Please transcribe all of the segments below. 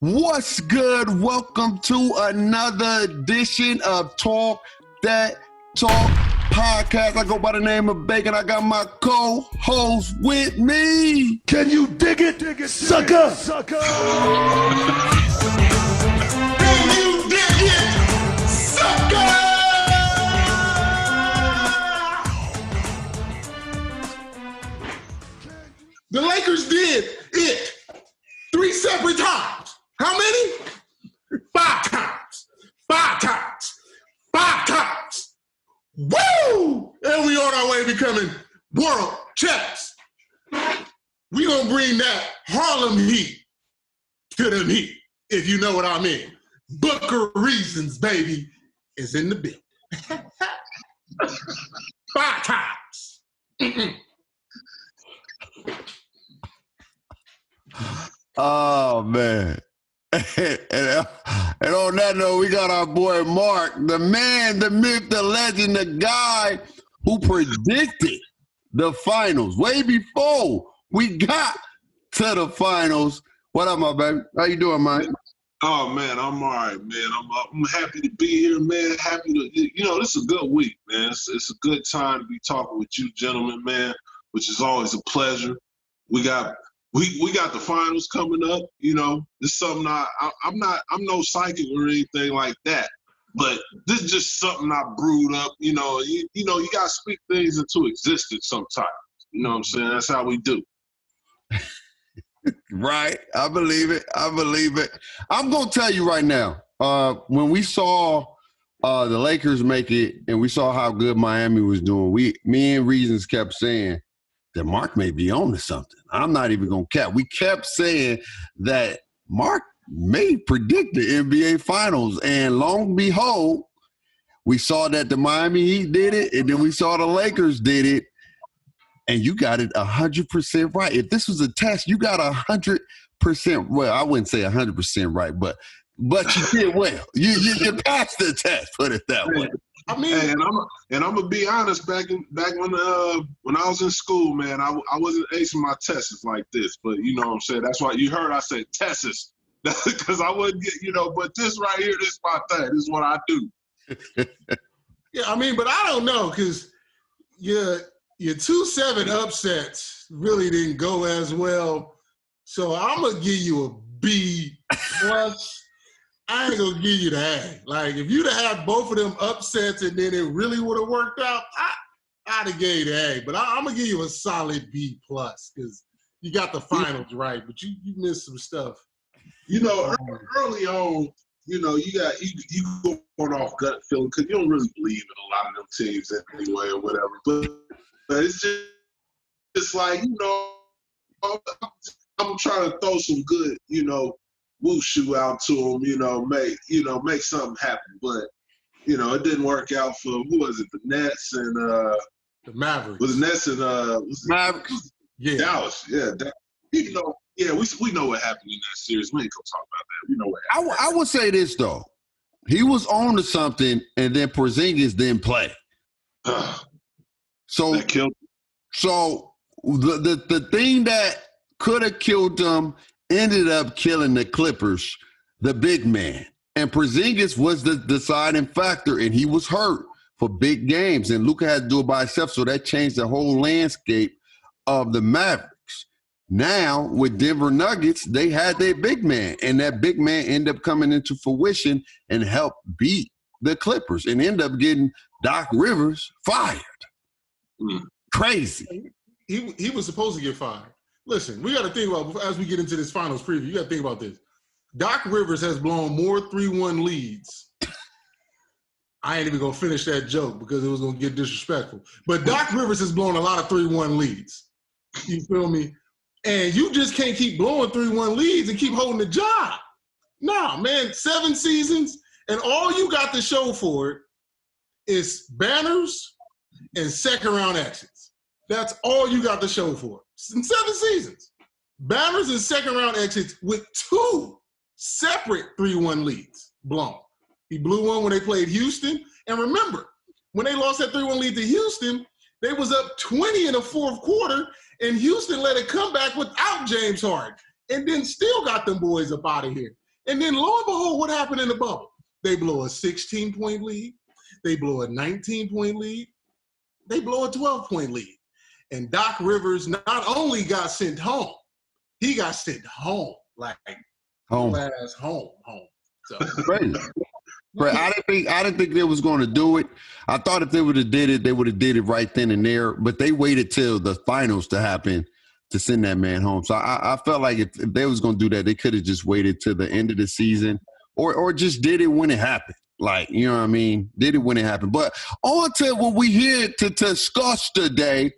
What's good? Welcome to another edition of Dat Talk Podcast. I go by the name of Bacon. I got my co-host with me. Can you dig it, sucker? Can you dig it, sucker? The Lakers did it 3 separate times. How many? 5 times. 5 times. 5 times. Woo! And we on our way to becoming world champs. We gonna bring that Harlem heat to them heat, if you know what I mean. Booker Reasons, baby, is in the building. 5 times. Oh, man. And on that note, we got our boy Mark, the man, the myth, the legend, the guy who predicted the finals way before we got to the finals. What up, my baby? How you doing, man? Oh, man, I'm all right, man. I'm happy to be here, man. Happy to, this is a good week, man. It's a good time to be talking with you gentlemen, man, which is always a pleasure. We got the finals coming up. This is something I'm no psychic or anything like that, but this is just something I brewed up. You gotta speak things into existence sometimes. You know what I'm saying? That's how we do. Right. I believe it. I'm gonna tell you right now. When we saw the Lakers make it, and we saw how good Miami was doing, me and Reasons kept saying that Mark may be on to something. I'm not even going to cap. We kept saying that Mark may predict the NBA Finals, and long and behold, we saw that the Miami Heat did it, and then we saw the Lakers did it, and you got it 100% right. If this was a test, you got 100%. Well, I wouldn't say 100% right, but you did well. You passed the test. Put it that way. I mean, and I'm gonna be honest. Back when I was in school, man, I wasn't acing my tests like this. But you know what I'm saying. That's why you heard I said tests, because I wouldn't get But this right here, this is my thing. This is what I do. Yeah, I mean, but I don't know, because your 2-7 upsets really didn't go as well. So I'm gonna give you a B plus. I ain't gonna give you the A. Like, if you'd have had both of them upsets and then it really would have worked out, I'd have gave you the A. But I'm gonna give you a solid B plus, because you got the finals right, but you missed some stuff. Early on, you going off gut feeling, because you don't really believe in a lot of them teams anyway or whatever. But it's just like, I'm trying to throw some good, whooshu out to them, make something happen. But, it didn't work out for, who was it, the Nets and the Mavericks. Was the Nets and Mavericks? Yeah. Dallas, yeah. We know what happened in that series. We ain't gonna talk about that. We know what happened. I would say this, though. He was on to something, and then Porzingis didn't play. So that killed him. So the thing that could have killed them ended up killing the Clippers, the big man. And Porzingis was the deciding factor, and he was hurt for big games. And Luka had to do it by himself, so that changed the whole landscape of the Mavericks. Now, with Denver Nuggets, they had their big man, and that big man ended up coming into fruition and helped beat the Clippers and ended up getting Doc Rivers fired. Crazy. He was supposed to get fired. Listen, we got to think about, as we get into this finals preview, you got to think about this. Doc Rivers has blown more 3-1 leads. I ain't even going to finish that joke because it was going to get disrespectful. But Doc Rivers has blown a lot of 3-1 leads. You feel me? And you just can't keep blowing 3-1 leads and keep holding the job. Nah, man, 7 seasons, and all you got to show for it is banners and second-round exits. That's all you got to show for it. In 7 seasons. Banners and second-round exits with 2 separate 3-1 leads blown. He blew one when they played Houston. And remember, when they lost that 3-1 lead to Houston, they was up 20 in the fourth quarter, and Houston let it come back without James Harden, and then still got them boys up out of here. And then lo and behold, what happened in the bubble? They blow a 16-point lead. They blow a 19-point lead. They blow a 12-point lead. And Doc Rivers not only got sent home, he got sent home. Like home. So Crazy. Right. I didn't think they was going to do it. I thought if they would have did it, they would have did it right then and there. But they waited till the finals to happen to send that man home. So I felt like if they was going to do that, they could have just waited till the end of the season or just did it when it happened. Like, you know what I mean? Did it when it happened. But on to what we here to discuss today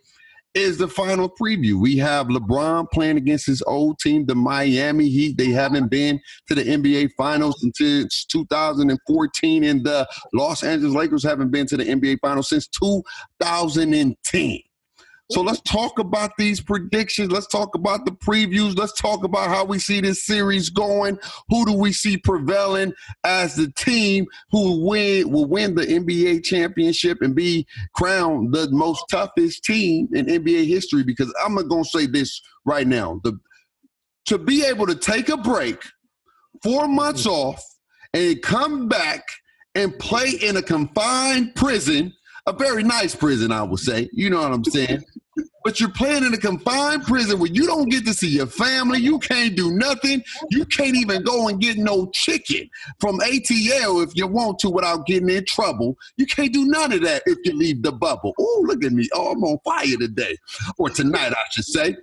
is the final preview. We have LeBron playing against his old team, the Miami Heat. They haven't been to the NBA Finals since 2014, and the Los Angeles Lakers haven't been to the NBA Finals since 2010. So let's talk about these predictions. Let's talk about the previews. Let's talk about how we see this series going. Who do we see prevailing as the team who will win the NBA championship and be crowned the most toughest team in NBA history? Because I'm going to say this right now. To be able to take a break, 4 months off, and come back and play in a confined prison, a very nice prison, I would say. You know what I'm saying? But you're playing in a confined prison where you don't get to see your family. You can't do nothing. You can't even go and get no chicken from ATL if you want to without getting in trouble. You can't do none of that if you leave the bubble. Oh, look at me. Oh, I'm on fire today. Or tonight, I should say.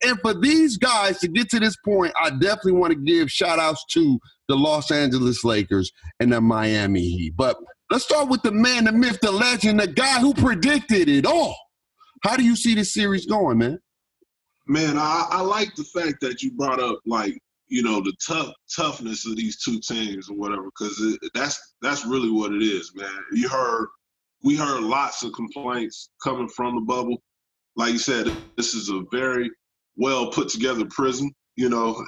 And for these guys to get to this point, I definitely want to give shout-outs to the Los Angeles Lakers and the Miami Heat. But let's start with the man, the myth, the legend, the guy who predicted it all. How do you see this series going, man? Man, I like the fact that you brought up, like, you know, the toughness of these two teams or whatever, because that's really what it is, man. We heard lots of complaints coming from the bubble. Like you said, this is a very well put together prison. You know,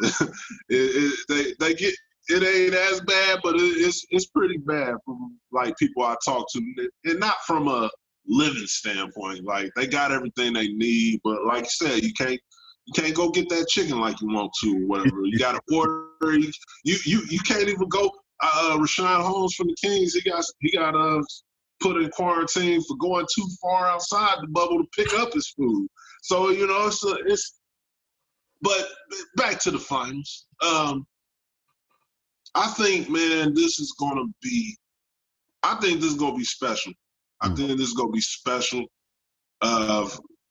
they get it ain't as bad, but it's pretty bad from like people I talk to, and not from a living standpoint. Like, they got everything they need, but like you said, you can't go get that chicken like you want to or whatever. You got to order. You can't even go. Rashawn Holmes from the Kings, he got put in quarantine for going too far outside the bubble to pick up his food. So, you know, it's. But back to the finals. I think, man, this is gonna be special. I think this is going to be special.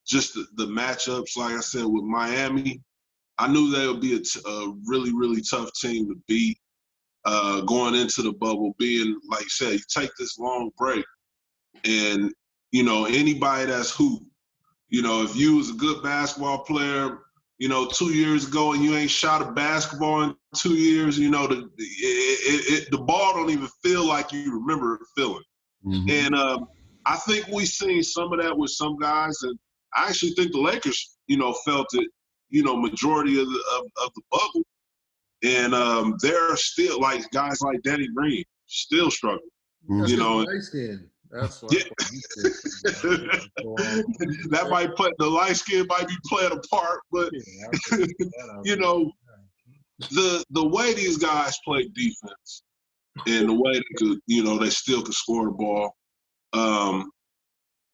Just the matchups, like I said, with Miami, I knew they would be a really, really tough team to beat going into the bubble, being, like you said, you take this long break. And, you know, anybody that's hoop, you know, if you was a good basketball player, you know, 2 years ago and you ain't shot a basketball in 2 years, you know, the ball don't even feel like you remember it feeling. Mm-hmm. And I think we've seen some of that with some guys, and I actually think the Lakers, you know, felt it, you know, majority of the bubble. And they're still, like, guys like Danny Green still struggling. That's you know, light skin. That's what that might put the light skin might be playing a part, but you know, the way these guys play defense and the way they could, you know, they still could score the ball,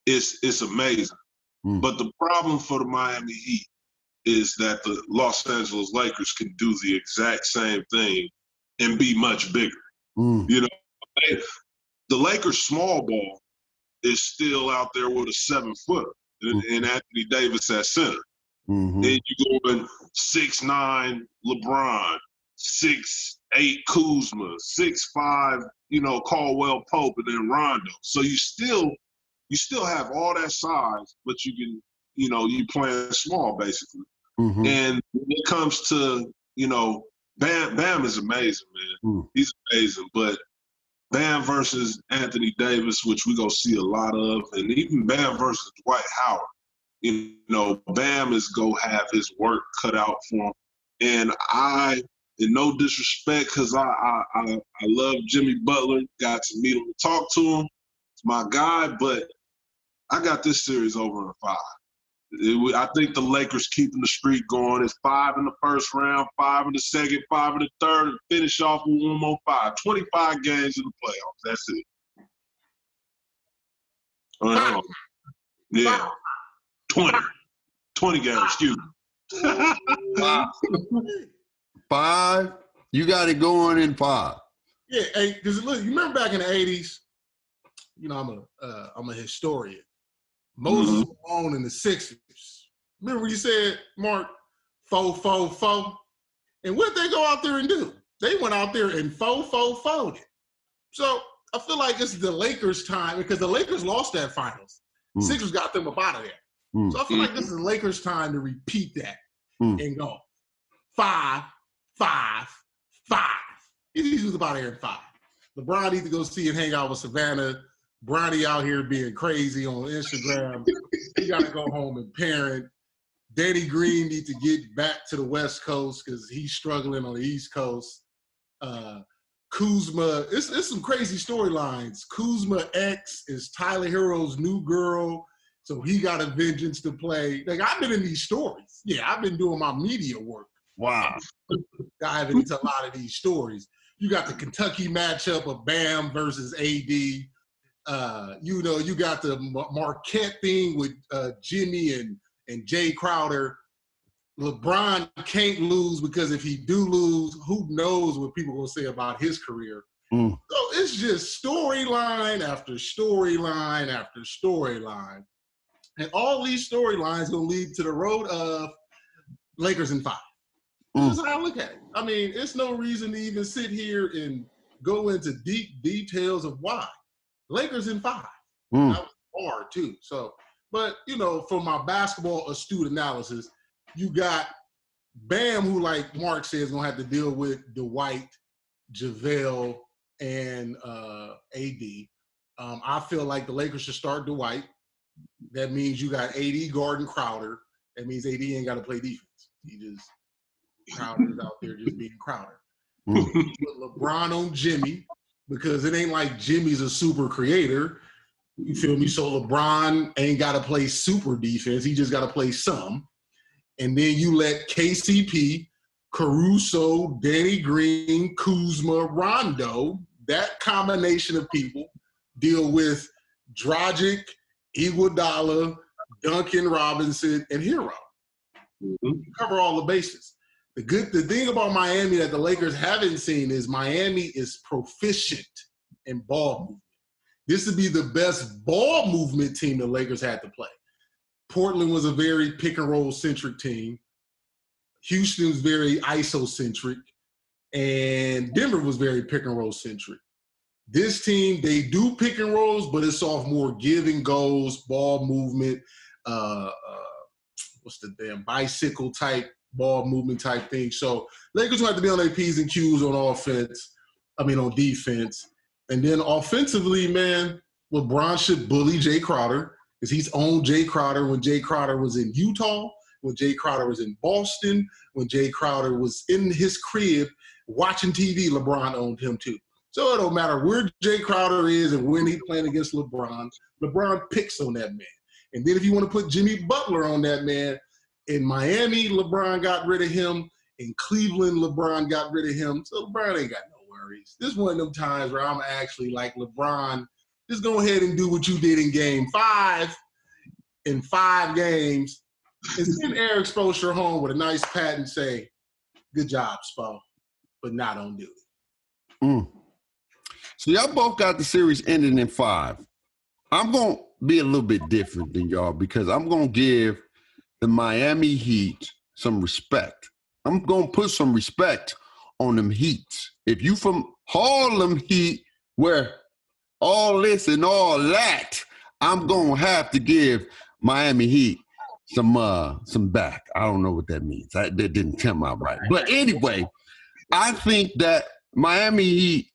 it's amazing. But the problem for the Miami Heat is that the Los Angeles Lakers can do the exact same thing and be much bigger. You know, the Lakers' small ball is still out there with a 7-footer and Anthony Davis at center. And you go in 6'9" LeBron, 6'8" Kuzma, 6'5", you know, Caldwell Pope, and then Rondo. So you still have all that size, but you can, you know, you playing small basically. And when it comes to, you know, Bam is amazing, man. He's amazing, but Bam versus Anthony Davis, which we're going to see a lot of, and even Bam versus Dwight Howard. You know, Bam is going to have his work cut out for him. And in no disrespect, because I love Jimmy Butler, got to meet him and talk to him. It's my guy, but I got this series over in 5. I think the Lakers keeping the streak going. It's 5 in the first round, 5 in the second, 5 in the third, and finish off with one more 5. 25 games in the playoffs. That's it. Yeah. 20. 20 games, excuse me. 5? You got it going in 5. Yeah, because look, you remember back in the 80s, you know, I'm a historian. Moses Malone and the Sixers. Remember when you said, Mark, 4-4-4? And what did they go out there and do? They went out there and 4-4-4'd it. So I feel like it's the Lakers' time because the Lakers lost that finals. Sixers got them up out of there. So I feel like this is the Lakers' time to repeat that and go 5, 5, 5. He's up out of here in 5. LeBron needs to go see and hang out with Savannah. Bronny out here being crazy on Instagram. He got to go home and parent. Danny Green needs to get back to the West Coast because he's struggling on the East Coast. Kuzma, it's some crazy storylines. Kuzma X is Tyler Hero's new girl, so he got a vengeance to play. Like, I've been in these stories. Yeah, I've been doing my media work. Wow. Diving into a lot of these stories. You got the Kentucky matchup of Bam versus AD. You got the Marquette thing with Jimmy and Jay Crowder. LeBron can't lose because if he do lose, who knows what people will say about his career. So it's just storyline after storyline after storyline. And all these storylines going to lead to the road of Lakers in 5. That's how I look at it. I mean, it's no reason to even sit here and go into deep details of why. Lakers in 5. That was hard too. So, but for my basketball astute analysis, you got Bam, who, like Mark says, is gonna have to deal with Dwight, JaVale, and AD. I feel like the Lakers should start Dwight. That means you got AD guarding Crowder. That means AD ain't got to play defense. Crowder's out there just being Crowder. Put LeBron on Jimmy because it ain't like Jimmy's a super creator. You feel me? So LeBron ain't got to play super defense. He just got to play some. And then you let KCP, Caruso, Danny Green, Kuzma, Rondo, that combination of people deal with Dragic, Iguodala, Duncan Robinson, and Hero. Cover all the bases. The thing about Miami that the Lakers haven't seen is Miami is proficient in ball movement. This would be the best ball movement team the Lakers had to play. Portland was a very pick-and-roll centric team. Houston's very iso-centric. And Denver was very pick-and-roll centric. This team, they do pick-and-rolls, but it's off more give and goes, ball movement, what's the damn bicycle type, ball movement type thing. So Lakers will have to be on their P's and Q's on on defense. And then offensively, man, LeBron should bully Jay Crowder. Because he's owned Jay Crowder when Jay Crowder was in Utah, when Jay Crowder was in Boston, when Jay Crowder was in his crib watching TV, LeBron owned him too. So it don't matter where Jay Crowder is and when he's playing against LeBron, LeBron picks on that man. And then if you want to put Jimmy Butler on that man, in Miami, LeBron got rid of him. In Cleveland, LeBron got rid of him. So LeBron ain't got no worries. This is one of them times where I'm actually like, LeBron, just go ahead and do what you did in game 5, in 5 games, and send Eric Spoelstra home with a nice pat and say, good job, Spo, but not on duty. So y'all both got the series ending in 5. I'm going to be a little bit different than y'all because I'm going to give the Miami Heat some respect. I'm going to put some respect on them Heats. If you from Harlem Heat, where all this and all that, I'm going to have to give Miami Heat some back. I don't know what that means. That didn't come out right. But anyway, I think that Miami Heat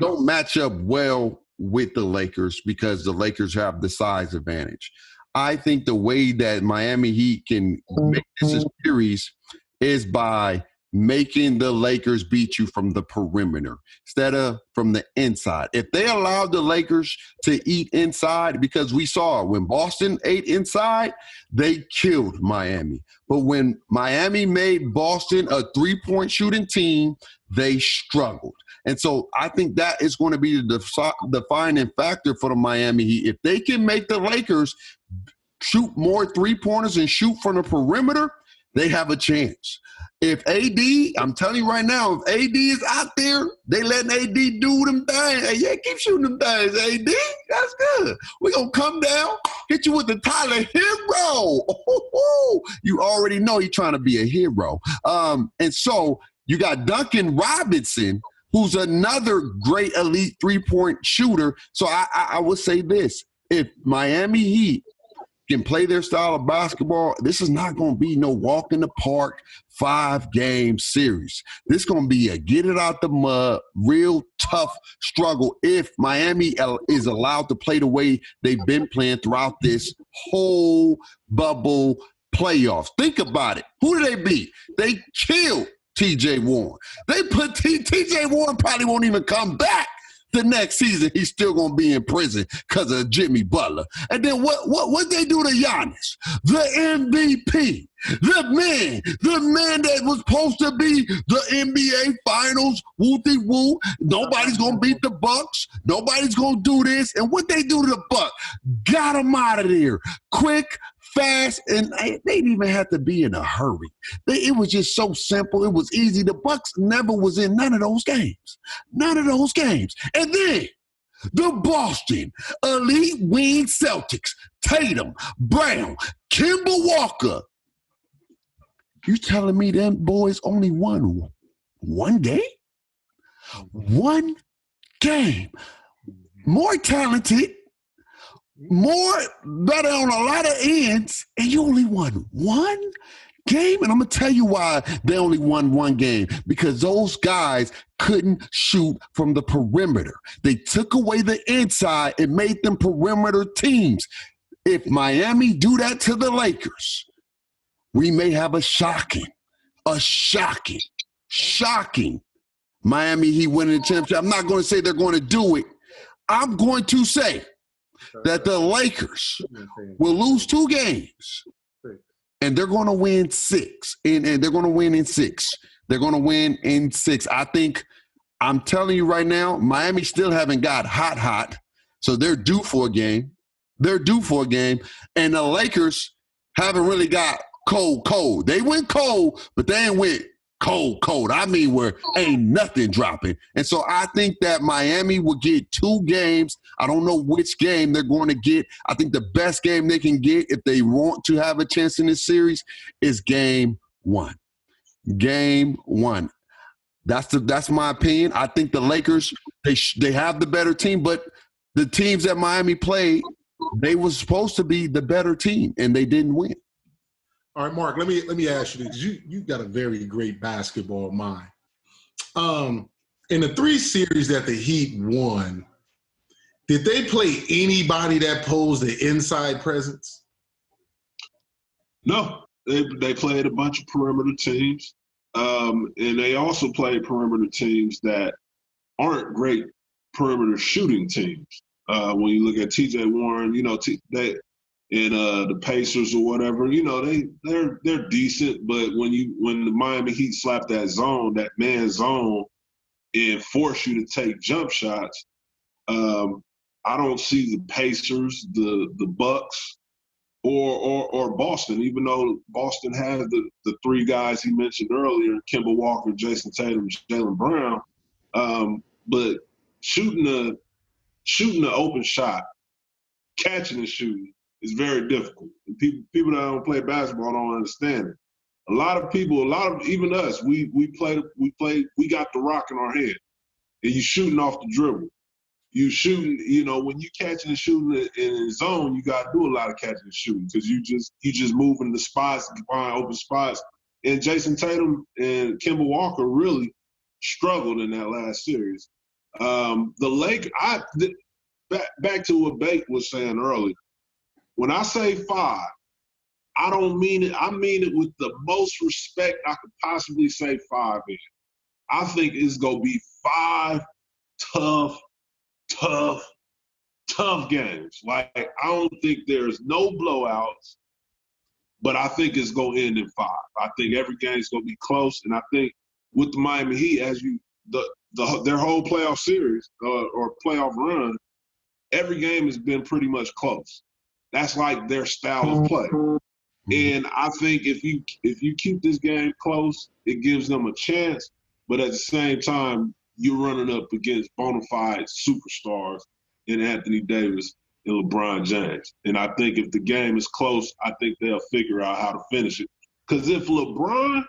don't match up well with the Lakers because the Lakers have the size advantage. I think the way that Miami Heat can make this a series is by making the Lakers beat you from the perimeter instead of from the inside. If they allowed the Lakers to eat inside, because we saw when Boston ate inside, they killed Miami. But when Miami made Boston a three-point shooting team, they struggled. And so I think that is going to be the defining factor for the Miami Heat. If they can make the Lakers shoot more three-pointers and shoot from the perimeter, they have a chance. If AD, I'm telling you right now, if AD is out there, they letting AD do them things. Hey, yeah, keep shooting them things, AD. That's good. We're going to come down, hit you with the Tyler Hero. Oh, you already know he's trying to be a hero. And so you got Duncan Robinson, who's another great elite three-point shooter. So I would say this. If Miami Heat can play their style of basketball, this is not going to be no walk in the park 5-game series. This is going to be a get it out the mud, real tough struggle if Miami is allowed to play the way they've been playing throughout this whole bubble playoffs. Think about it. Who did they beat? They killed T.J. Warren. They put T.J. Warren probably won't even come back. The next season, he's still going to be in prison because of Jimmy Butler. And then what they do to Giannis? The MVP, the man that was supposed to be the NBA Finals, whoopty-woo. Nobody's going to beat the Bucks. Nobody's going to do this. And what they do to the Bucks? Got them out of there quick, fast, and they didn't even have to be in a hurry. It was just so simple. It was easy. The Bucks never was in none of those games. None of those games. And then the Boston elite wing Celtics, Tatum, Brown, Kemba Walker. You telling me them boys only won one game? One game. More talented, more better on a lot of ends, and you only won one game? And I'm going to tell you why they only won one game. Because those guys couldn't shoot from the perimeter. They took away the inside and made them perimeter teams. If Miami do that to the Lakers, we may have a shocking Miami Heat winning the championship. I'm not going to say they're going to do it. I'm going to say that the Lakers will lose 2 games, and they're going to win 6. And they're going to win in 6. They're going to win in 6. I think, I'm telling you right now, Miami still haven't got hot. So they're due for a game. And the Lakers haven't really got cold. They went cold, but they ain't went cold. I mean, where ain't nothing dropping. And so I think that Miami will get 2 games. I don't know which game they're going to get. I think the best game they can get if they want to have a chance in this series is game 1. Game 1. That's my opinion. I think the Lakers, they have the better team, but the teams that Miami played, they were supposed to be the better team, and they didn't win. All right, Mark, let me ask you this. You got a very great basketball mind. In the 3 series that the Heat won, did they play anybody that posed the inside presence? No, they played a bunch of perimeter teams, and they also played perimeter teams that aren't great perimeter shooting teams. When you look at T.J. Warren, the Pacers or whatever, they're decent, but when the Miami Heat slap that man zone, and force you to take jump shots, I don't see the Pacers, the Bucks, or Boston, even though Boston has the 3 guys he mentioned earlier, Kemba Walker, Jason Tatum, Jaylen Brown, but shooting an open shot, catching and shooting, is very difficult. And people that don't play basketball don't understand it. A lot of even us, we got the rock in our hand, and you shooting off the dribble. You shooting, when you catching and shooting in the zone, you got to do a lot of catching and shooting because you just moving the spots, find open spots. And Jason Tatum and Kemba Walker really struggled in that last series. Back to what Bate was saying earlier. When I say 5, I don't mean it. I mean it with the most respect I could possibly say 5 in. I think it's going to be 5 tough games. Like, I don't think there's no blowouts, but I think it's going to end in 5. I think every game is going to be close, and I think with the Miami Heat, their whole playoff series or playoff run, every game has been pretty much close. That's like their style of play. And I think if you keep this game close, it gives them a chance. But at the same time, you're running up against bona fide superstars in Anthony Davis and LeBron James. And I think if the game is close, I think they'll figure out how to finish it. Because if LeBron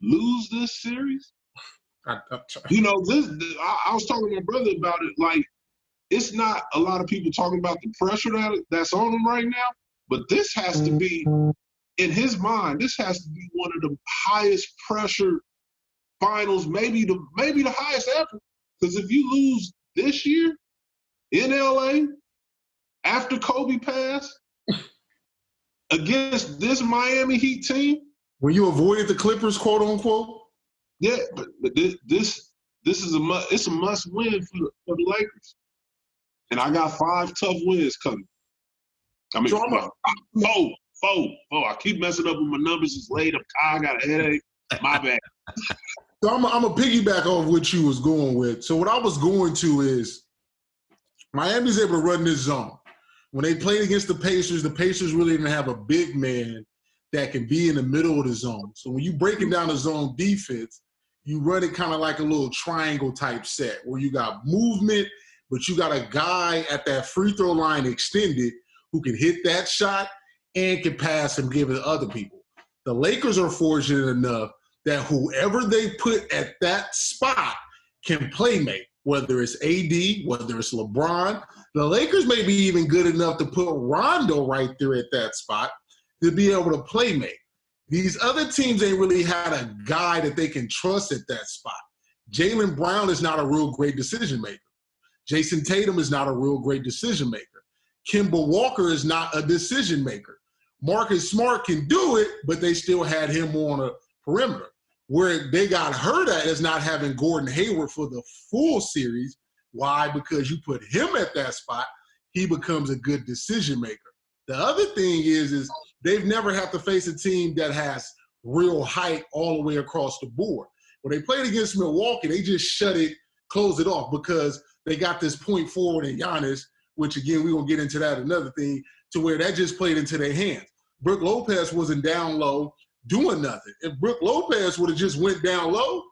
lose this series, I was talking to my brother about it. Like, it's not a lot of people talking about the pressure that's on him right now, but this has to be, in his mind, this has to be one of the highest pressure finals, maybe the highest ever. Because if you lose this year in LA after Kobe passed against this Miami Heat team, when you avoided the Clippers, quote unquote. Yeah, but this is a must win for the Lakers, and I got 5 tough wins coming. I mean, 4. I keep messing up with my numbers. It's late. I got a headache. My bad. So I'm a piggyback off what you was going with. So what I was going to is Miami's able to run this zone. When they played against the Pacers really didn't have a big man that can be in the middle of the zone. So when you breaking down the zone defense, you run it kind of like a little triangle type set where you got movement, but you got a guy at that free throw line extended who can hit that shot and can pass and give it to other people. The Lakers are fortunate enough that whoever they put at that spot can play make, whether it's AD, whether it's LeBron. The Lakers may be even good enough to put Rondo right there at that spot to be able to play make. These other teams ain't really had a guy that they can trust at that spot. Jaylen Brown is not a real great decision maker. Jason Tatum is not a real great decision maker. Kemba Walker is not a decision maker. Marcus Smart can do it, but they still had him on a perimeter. Where they got hurt at is not having Gordon Hayward for the full series. Why? Because you put him at that spot, he becomes a good decision maker. The other thing is they've never had to face a team that has real height all the way across the board. When they played against Milwaukee, they just closed it off because they got this point forward in Giannis, which again, we're going to get into that another thing, to where that just played into their hands. Brook Lopez wasn't down low doing nothing. If Brook Lopez would have just went down low,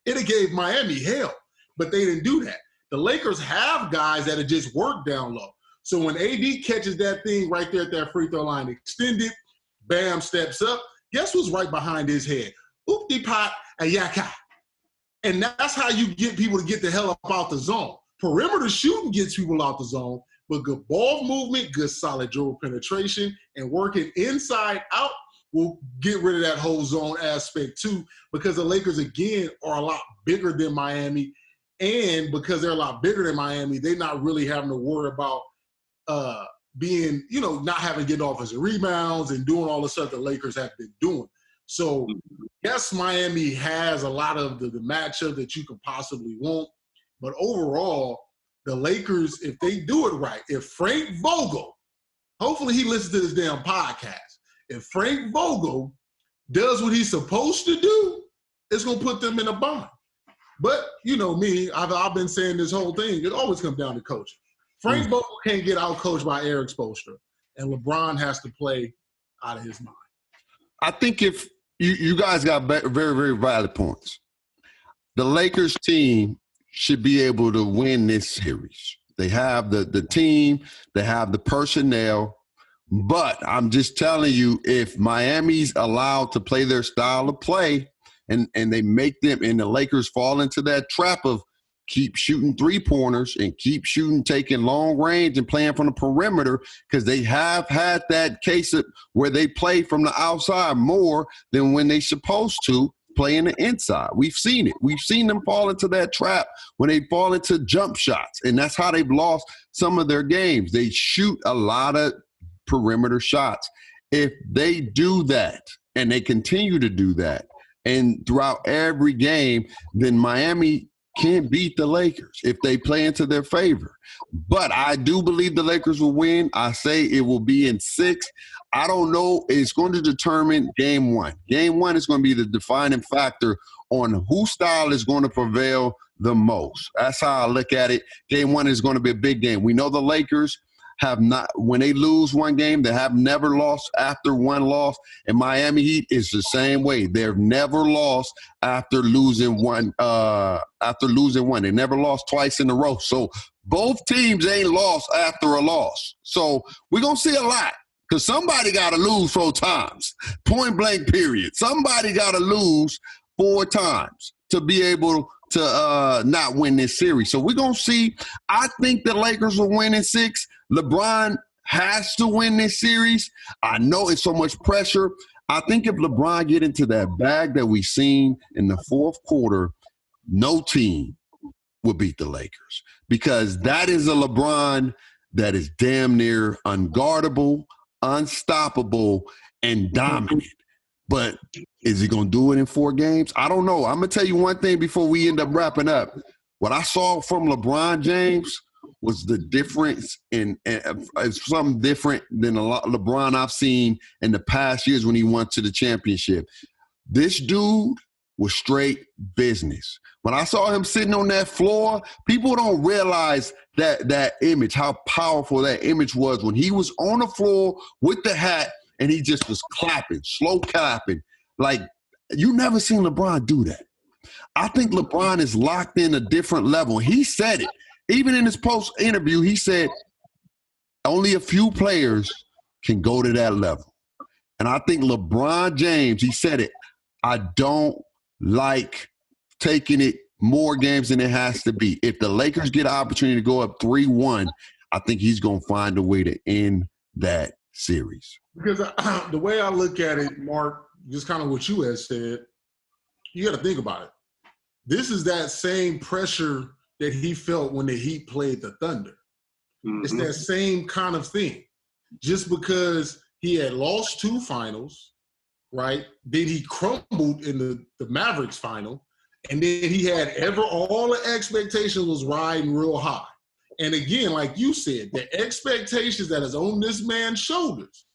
it would have gave Miami hell. But they didn't do that. The Lakers have guys that have just worked down low. So when AD catches that thing right there at that free throw line extended, Bam steps up, guess what's right behind his head? Oop-de-pot, ayaka. And that's how you get people to get the hell up out the zone. Perimeter shooting gets people out the zone, but good ball movement, good solid dribble penetration, and working inside out will get rid of that whole zone aspect too, because the Lakers, again, are a lot bigger than Miami. And because they're a lot bigger than Miami, they're not really having to worry about being, not having to get offensive rebounds and doing all the stuff the Lakers have been doing. So, yes, Miami has a lot of the matchup that you could possibly want. But overall, the Lakers, if they do it right, if Frank Vogel, hopefully he listens to this damn podcast, if Frank Vogel does what he's supposed to do, it's going to put them in a bind. But, you know me, I've been saying this whole thing, it always comes down to coaching. Frank Vogel can't get out-coached by Eric Spoelstra, and LeBron has to play out of his mind. I think if you guys got very, very valid points. The Lakers team should be able to win this series. They have the team, they have the personnel, but I'm just telling you, if Miami's allowed to play their style of play and they make them, and the Lakers fall into that trap of keep shooting three-pointers and keep shooting, taking long range and playing from the perimeter, because they have had that case where they play from the outside more than when they're supposed to play in the inside. We've seen it. We've seen them fall into that trap when they fall into jump shots, and that's how they've lost some of their games. They shoot a lot of perimeter shots. if they do that and they continue to do that and throughout every game, then Miami can't beat the Lakers if they play into their favor. But I do believe the Lakers will win. I say it will be in 6. I don't know. It's going to determine game 1. Game 1 is going to be the defining factor on whose style is going to prevail the most. That's how I look at it. Game 1 is going to be a big game. We know the Lakers have not, when they lose one game, they have never lost after one loss. And Miami Heat is the same way. They've never lost after losing one. They never lost twice in a row. So both teams ain't lost after a loss. So we're going to see a lot because somebody got to lose 4 times. Point blank period. Somebody got to lose 4 times to be able to not win this series. So we're going to see. I think the Lakers will win in 6. LeBron has to win this series. I know it's so much pressure. I think if LeBron get into that bag that we seen in the 4th quarter, no team will beat the Lakers because that is a LeBron that is damn near unguardable, unstoppable, and dominant. But is he going to do it in 4 games? I don't know. I'm going to tell you one thing before we end up wrapping up. What I saw from LeBron James was the difference in something different than a lot LeBron I've seen in the past years when he went to the championship. This dude was straight business. When I saw him sitting on that floor, people don't realize that image, how powerful that image was when he was on the floor with the hat and he just was clapping, slow clapping. Like, you never seen LeBron do that. I think LeBron is locked in a different level. He said it. Even in his post-interview, he said only a few players can go to that level. And I think LeBron James, he said it, I don't like taking it more games than it has to be. If the Lakers get an opportunity to go up 3-1, I think he's going to find a way to end that series. Because the way I look at it, Mark, just kind of what you had said, you got to think about it. This is that same pressure that he felt when the Heat played the Thunder. Mm-hmm. It's that same kind of thing. Just because he had lost 2 finals, right? Then he crumbled in the Mavericks final. And then he had all the expectations was riding real high. And again, like you said, the expectations that is on this man's shoulders,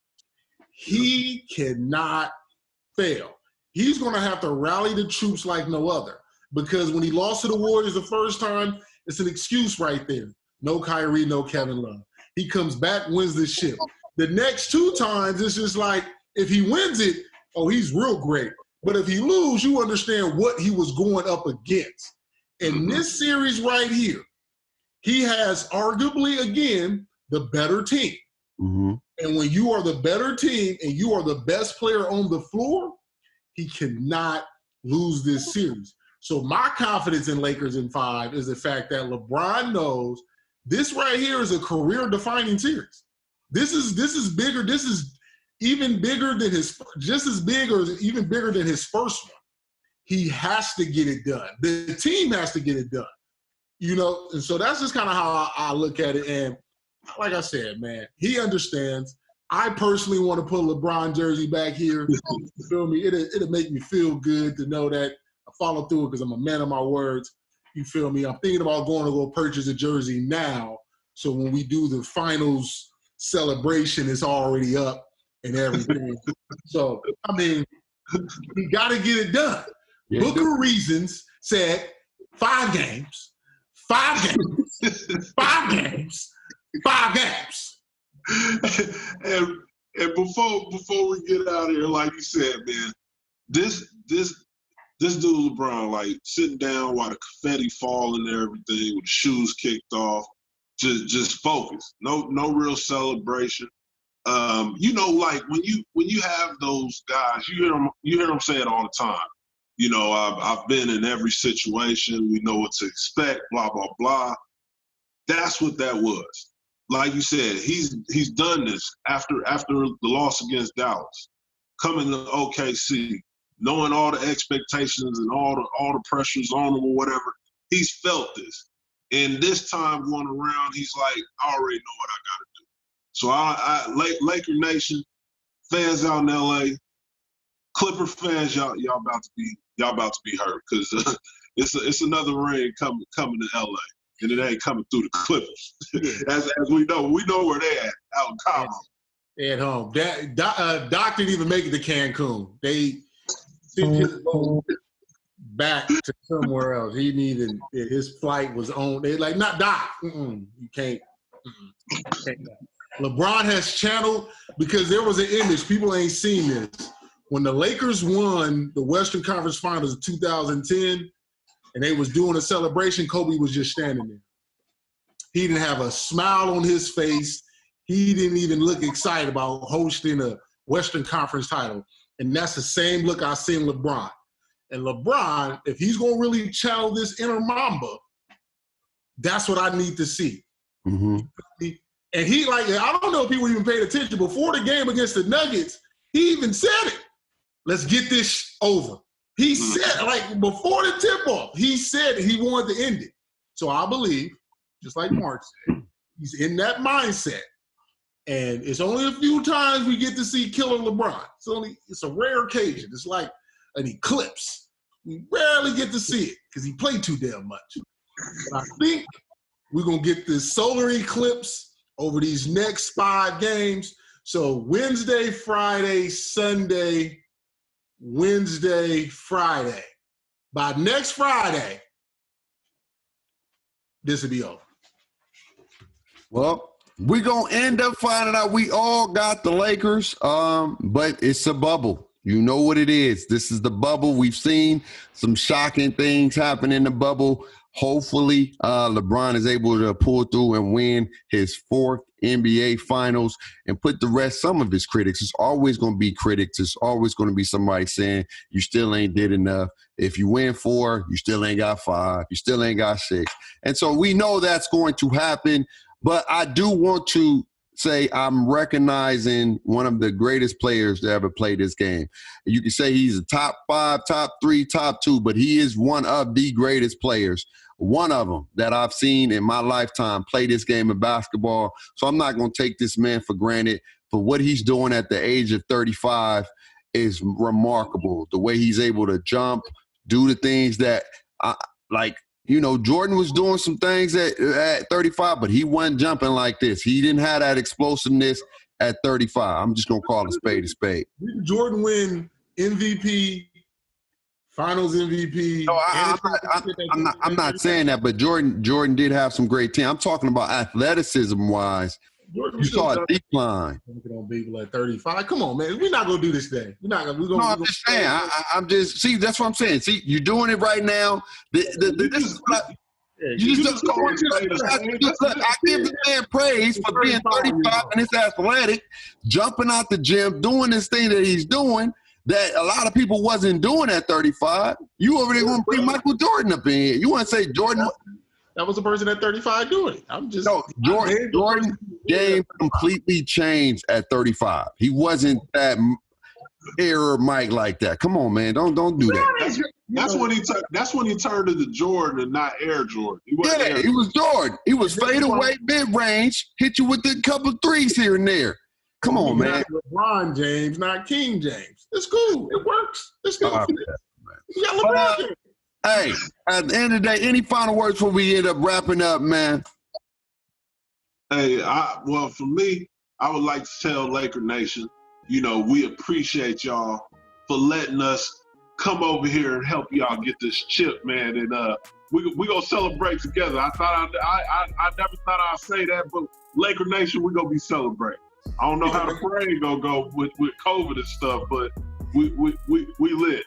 he cannot fail. He's going to have to rally the troops like no other. Because when he lost to the Warriors the first time, it's an excuse right there. No Kyrie, no Kevin Love. He comes back, wins the ship. The next 2 times, it's just like, if he wins it, oh, he's real great. But if he loses, you understand what he was going up against. In this series right here, he has arguably, again, the better team. Mm-hmm. And when you are the better team and you are the best player on the floor, he cannot lose this series. So my confidence in Lakers in 5 is the fact that LeBron knows this right here is a career-defining series. This is bigger. This is even bigger than just as big or even bigger than his first one. He has to get it done. The team has to get it done. You know, and so that's just kind of how I look at it. And like I said, man, he understands. I personally want to put a LeBron jersey back here. You feel me? It'll make me feel good to know that I follow through it because I'm a man of my words. You feel me? I'm thinking about going to go purchase a jersey now. So when we do the finals celebration, it's already up and everything. So, I mean, we got to get it done. Yeah, Booker Reasons said 5 games. 5 games. 5 games. 5 games. And before we get out of here, like you said, man, this dude LeBron, like sitting down while the confetti falling and everything, with the shoes kicked off, just focused. No real celebration. You know, like when you have those guys, you hear them say it all the time. You know, I've been in every situation. We know what to expect. Blah blah blah. That's what that was. Like you said, he's done this after the loss against Dallas, coming to OKC, knowing all the expectations and all the pressures on him or whatever. He's felt this, and this time going around, he's like, I already know what I got to do. So Laker Nation, fans out in LA, Clipper fans, y'all about to be hurt because it's another ring coming to LA, and it ain't coming through the Clippers. as we know where they out in Cabo. At home. Doc didn't even make it to Cancun. They sent his boat back to somewhere else. He needed his flight was on. They like, not Doc. You can't. LeBron has channeled, because there was an image, people ain't seen this. When the Lakers won the Western Conference Finals in 2010, and they was doing a celebration, Kobe was just standing there. He didn't have a smile on his face. He didn't even look excited about hosting a Western Conference title. And that's the same look I seen LeBron. And LeBron, if he's going to really channel this inner Mamba, that's what I need to see. Mm-hmm. And he, like, I don't know if people even paid attention. Before the game against the Nuggets, he even said it. Let's get this over. He said, like, before the tip-off, he said he wanted to end it. So I believe, just like Mark said, he's in that mindset. And it's only a few times we get to see Killer LeBron. It's a rare occasion. It's like an eclipse. We rarely get to see it because he played too damn much. But I think we're going to get this solar eclipse over these next 5 games. So Wednesday, Friday, Sunday, Wednesday, Friday. By next Friday, this will be over. Well, we're going to end up finding out we all got the Lakers, but it's a bubble. You know what it is. This is the bubble. We've seen some shocking things happen in the bubble. Hopefully, LeBron is able to pull through and win his 4th NBA Finals and put to rest some of his critics. It's always going to be critics. It's always going to be somebody saying you still ain't did enough. If you win 4, you still ain't got 5. You still ain't got 6. And so we know that's going to happen. But I do want to say I'm recognizing one of the greatest players to ever play this game. You can say he's a top 5, top 3, top 2, but he is one of the greatest players, one of them that I've seen in my lifetime play this game of basketball. So I'm not going to take this man for granted. For what he's doing at the age of 35 is remarkable. The way he's able to jump, do the things that Jordan was doing some things at 35, but he wasn't jumping like this. He didn't have that explosiveness at 35. I'm just going to call a spade a spade. Didn't Jordan win MVP, Finals MVP? No, I'm not saying that, but Jordan did have some great team. I'm talking about athleticism-wise. You saw a decline. On people at 35. Come on, man. We're not going to do this thing. I'm just saying. That's what I'm saying. See, you're doing it right now. This is what I give the man praise for being 35 and it's athletic, jumping out the gym, doing this thing that he's doing that a lot of people wasn't doing at 35. You over there going to bring Michael Jordan up in here. You want to say Jordan? That was a person at 35 doing it. Jordan game completely changed at 35. He wasn't that error Mike like that. Come on, man. Don't do that. That's when he turned into Jordan and not Air Jordan. He was Jordan. He was fade away, mid range, hit you with a couple threes here and there. Come on, man. LeBron James, not King James. It's cool. It works. Let's go. You got LeBron James. Hey, at the end of the day, any final words before we end up wrapping up, man? Hey, for me, I would like to tell Laker Nation, we appreciate y'all for letting us come over here and help y'all get this chip, man. And we gonna celebrate together. I never thought I'd say that, but Laker Nation, we gonna be celebrating. I don't know how the parade gonna go with COVID and stuff, but we lit.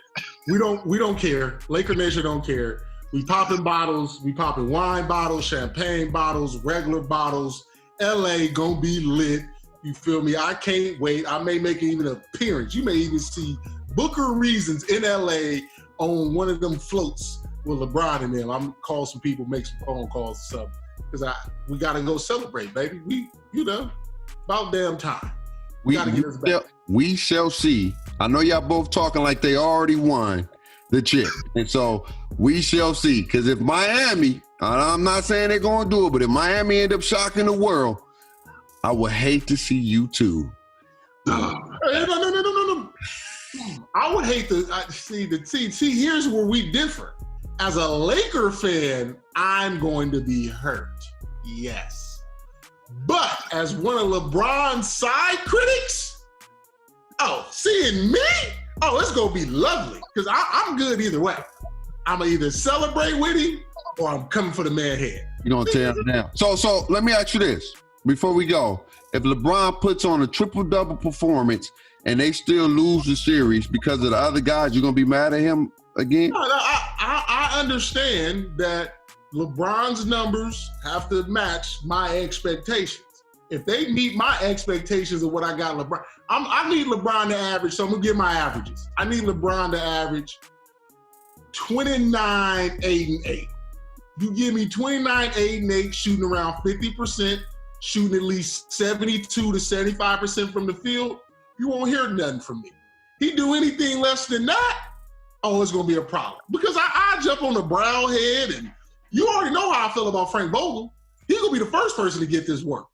We don't care. Laker Nation don't care. We popping bottles. We popping wine bottles, champagne bottles, regular bottles. LA gonna be lit. You feel me? I can't wait. I may make even an appearance. You may even see Booker Reasons in LA on one of them floats with LeBron in them. I'm gonna call some people, make some phone calls or something. Because we gotta go celebrate, baby. About damn time. We gotta get us back. We shall see. I know y'all both talking like they already won the chip. And so we shall see. Because if Miami, I'm not saying they're going to do it, but if Miami end up shocking the world, I would hate to see you two No. I would hate to see. Here's where we differ. As a Laker fan, I'm going to be hurt. Yes. But as one of LeBron's side critics, seeing me, it's going to be lovely. Because I'm good either way. I'm going to either celebrate with him or I'm coming for the man head. You're going to tear him down. So let me ask you this before we go. If LeBron puts on a triple-double performance and they still lose the series because of the other guys, you're going to be mad at him again? No, I understand that LeBron's numbers have to match my expectations. If they meet my expectations of what I got LeBron, I need LeBron to average, so I'm going to give my averages. I need LeBron to average 29, 8, and 8. You give me 29, 8, and 8, shooting around 50%, shooting at least 72 to 75% from the field, you won't hear nothing from me. He do anything less than that, it's going to be a problem. Because I jump on the brown head, and you already know how I feel about Frank Vogel. He's going to be the first person to get this work.